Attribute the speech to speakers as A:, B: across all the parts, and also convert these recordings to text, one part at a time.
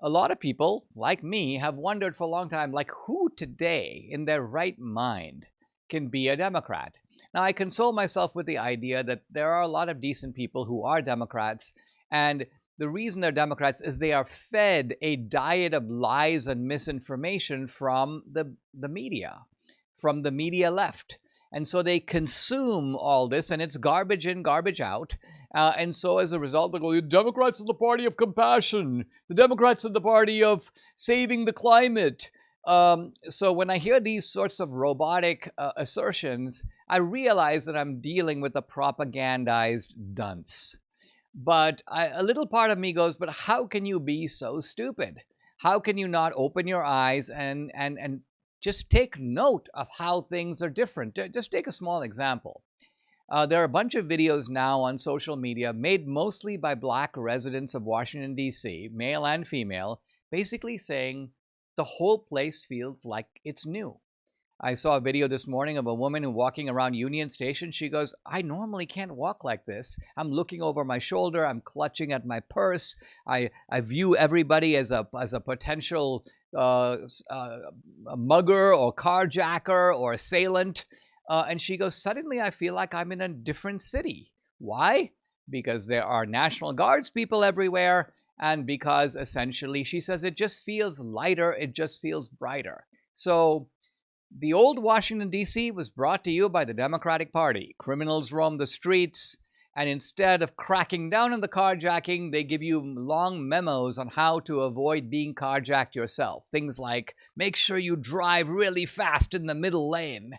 A: a lot of people, like me, have wondered for a long time, like, who today in their right mind can be a Democrat? Now, I console myself with the idea that there are a lot of decent people who are Democrats, and the reason they're Democrats is they are fed a diet of lies and misinformation from the media, from the media left. And so they consume all this, and it's garbage in, garbage out. And so as a result, they go, the Democrats are the party of compassion. The Democrats are the party of saving the climate. So when I hear these sorts of robotic assertions, I realize that I'm dealing with a propagandized dunce. But a little part of me goes, but how can you be so stupid? How can you not open your eyes and just take note of how things are different? Just take a small example. There are a bunch of videos now on social media made mostly by Black residents of Washington, D.C., male and female, basically saying the whole place feels like it's new. I saw a video this morning of a woman who walking around Union Station. She goes, I normally can't walk like this. I'm looking over my shoulder. I'm clutching at my purse. I view everybody as a potential a mugger or carjacker or assailant. And she goes, suddenly I feel like I'm in a different city. Why? Because there are National Guards people everywhere. And because essentially, she says, it just feels lighter. It just feels brighter. So the old Washington, D.C. was brought to you by the Democratic Party. Criminals roam the streets, and instead of cracking down on the carjacking, they give you long memos on how to avoid being carjacked yourself. Things like, make sure you drive really fast in the middle lane.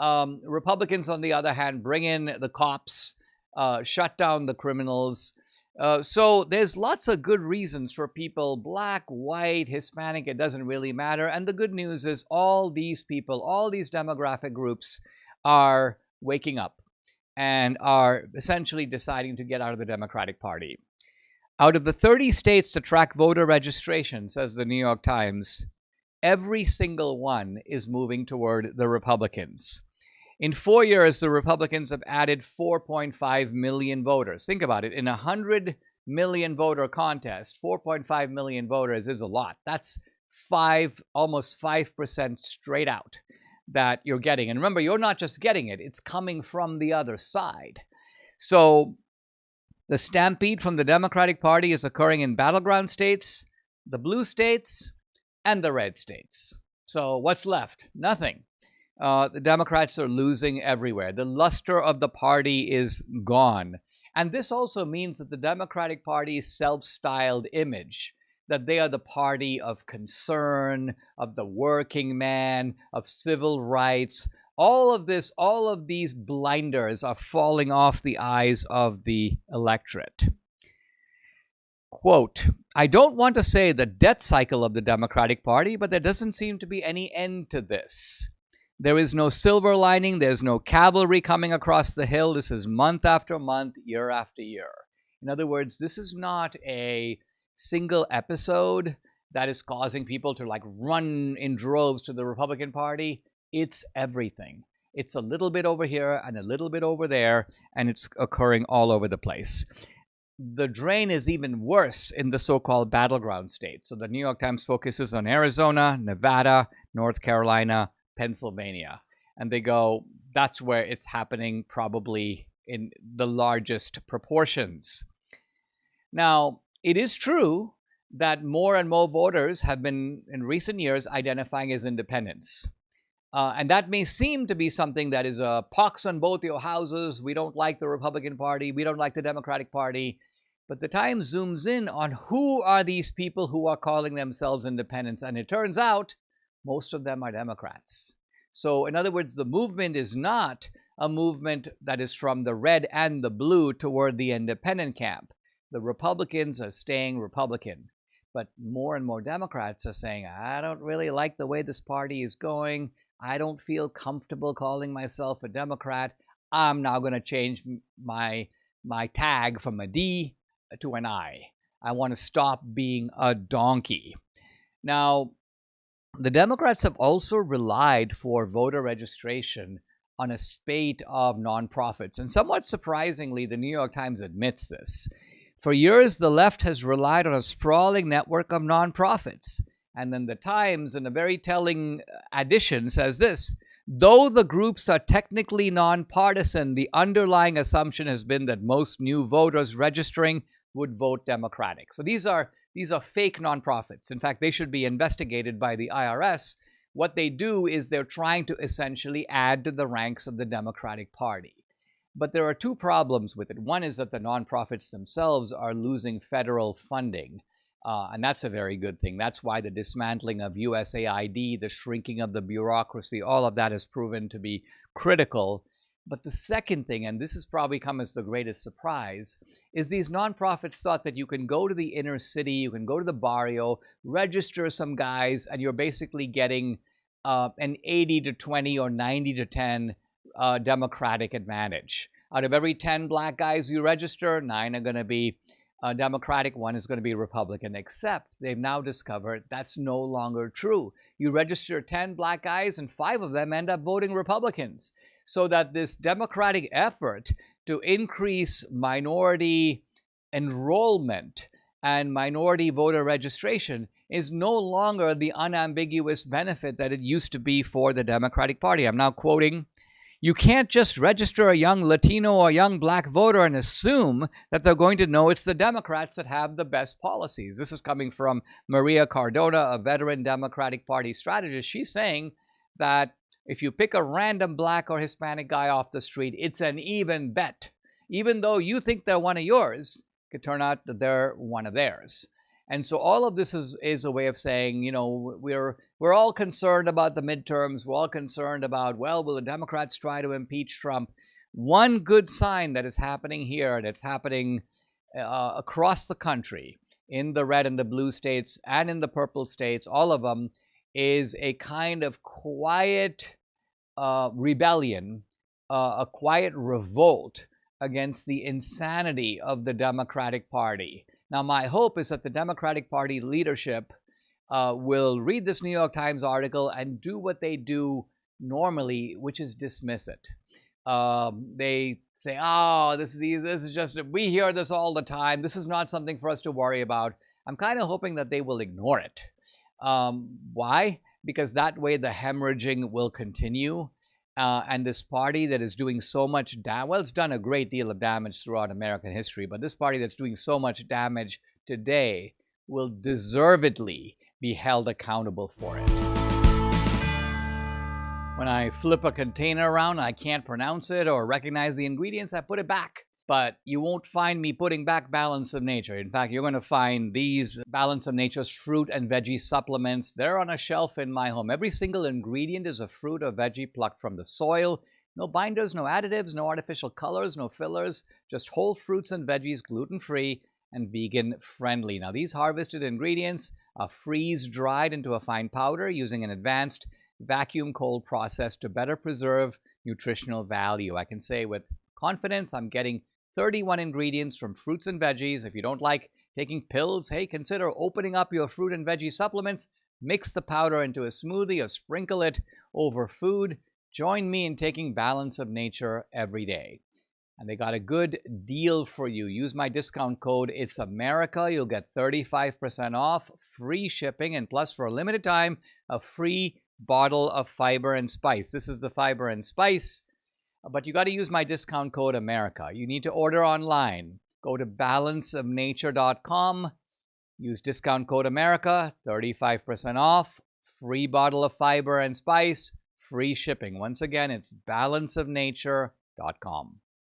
A: Republicans, on the other hand, bring in the cops, shut down the criminals. So there's lots of good reasons for people, Black, white, Hispanic, it doesn't really matter. And the good news is all these people, all these demographic groups are waking up and are essentially deciding to get out of the Democratic Party. Out of the 30 states to track voter registration, says the New York Times, every single one is moving toward the Republicans. In 4 years, the Republicans have added 4.5 million voters. Think about it. In a 100 million voter contest, 4.5 million voters is a lot. That's almost 5% straight out that you're getting. And remember, you're not just getting it. It's coming from the other side. So the stampede from the Democratic Party is occurring in battleground states, the blue states, and the red states. So what's left? Nothing. The Democrats are losing everywhere. The luster of the party is gone. And this also means that the Democratic Party's self-styled image, that they are the party of concern, of the working man, of civil rights, all of these blinders are falling off the eyes of the electorate. Quote, I don't want to say the death cycle of the Democratic Party, but there doesn't seem to be any end to this. There is no silver lining. There's no cavalry coming across the hill. This is month after month, year after year. In other words, this is not a single episode that is causing people to run in droves to the Republican Party. It's everything. It's a little bit over here and a little bit over there, and it's occurring all over the place. The drain is even worse in the so-called battleground states. So the New York Times focuses on Arizona, Nevada, North Carolina, Pennsylvania. And they go, that's where it's happening probably in the largest proportions. Now, it is true that more and more voters have been, in recent years, identifying as independents. And that may seem to be something that is a pox on both your houses. We don't like the Republican Party. We don't like the Democratic Party. But the Times zooms in on who are these people who are calling themselves independents. And it turns out most of them are Democrats. So in other words, the movement is not a movement that is from the red and the blue toward the independent camp. The Republicans are staying Republican. But more and more Democrats are saying, I don't really like the way this party is going. I don't feel comfortable calling myself a Democrat. I'm now going to change my tag from a D to an I. I want to stop being a donkey. Now, the Democrats have also relied for voter registration on a spate of nonprofits. And somewhat surprisingly, the New York Times admits this. For years, the left has relied on a sprawling network of nonprofits. And then the Times, in a very telling addition, says this: though the groups are technically nonpartisan, the underlying assumption has been that most new voters registering would vote Democratic. So these are fake nonprofits. In fact, they should be investigated by the IRS. What they do is they're trying to essentially add to the ranks of the Democratic Party. But there are two problems with it. One is that the nonprofits themselves are losing federal funding. And that's a very good thing. That's why the dismantling of USAID, the shrinking of the bureaucracy, all of that has proven to be critical. But the second thing, and this has probably come as the greatest surprise, is these nonprofits thought that you can go to the inner city, you can go to the barrio, register some guys, and you're basically getting an 80 to 20 or 90 to 10 Democratic advantage. Out of every 10 black guys you register, 9 are going to be Democratic, 1 is going to be Republican, except they've now discovered that's no longer true. You register 10 black guys and 5 of them end up voting Republicans. So that this Democratic effort to increase minority enrollment and minority voter registration is no longer the unambiguous benefit that it used to be for the Democratic Party. I'm now quoting: you can't just register a young Latino or young black voter and assume that they're going to know it's the Democrats that have the best policies. This is coming from Maria Cardona, a veteran Democratic Party strategist. She's saying that if you pick a random black or Hispanic guy off the street, it's an even bet. Even though you think they're one of yours, it could turn out that they're one of theirs. And so all of this is a way of saying, you know, we're all concerned about the midterms. We're all concerned about, well, will the Democrats try to impeach Trump? One good sign that is happening here, that's happening across the country, in the red and the blue states and in the purple states, all of them, is a kind of quiet rebellion, a quiet revolt against the insanity of the Democratic Party. Now, my hope is that the Democratic Party leadership will read this New York Times article and do what they do normally, which is dismiss it. They say, oh, this is just, we hear this all the time. This is not something for us to worry about. I'm kind of hoping that they will ignore it. Why? Because that way the hemorrhaging will continue. And this party that is doing so much damage, well, it's done a great deal of damage throughout American history, but this party that's doing so much damage today will deservedly be held accountable for it. When I flip a container around and I can't pronounce it or recognize the ingredients, I put it back. But you won't find me putting back Balance of Nature. In fact, you're going to find these Balance of Nature's fruit and veggie supplements. They're on a shelf in my home. Every single ingredient is a fruit or veggie plucked from the soil. No binders, no additives, no artificial colors, no fillers. Just whole fruits and veggies, gluten-free and vegan-friendly. Now, these harvested ingredients are freeze-dried into a fine powder using an advanced vacuum cold process to better preserve nutritional value. I can say with confidence I'm getting 31 ingredients from fruits and veggies. If you don't like taking pills, hey, consider opening up your fruit and veggie supplements. Mix the powder into a smoothie or sprinkle it over food. Join me in taking Balance of Nature every day. And they got a good deal for you. Use my discount code, It's America. You'll get 35% off, free shipping, and plus for a limited time, a free bottle of fiber and spice. This is the fiber and spice. But you got to use my discount code America. You need to order online. Go to balanceofnature.com. Use discount code America, 35% off, free bottle of fiber and spice, free shipping. Once again, it's balanceofnature.com.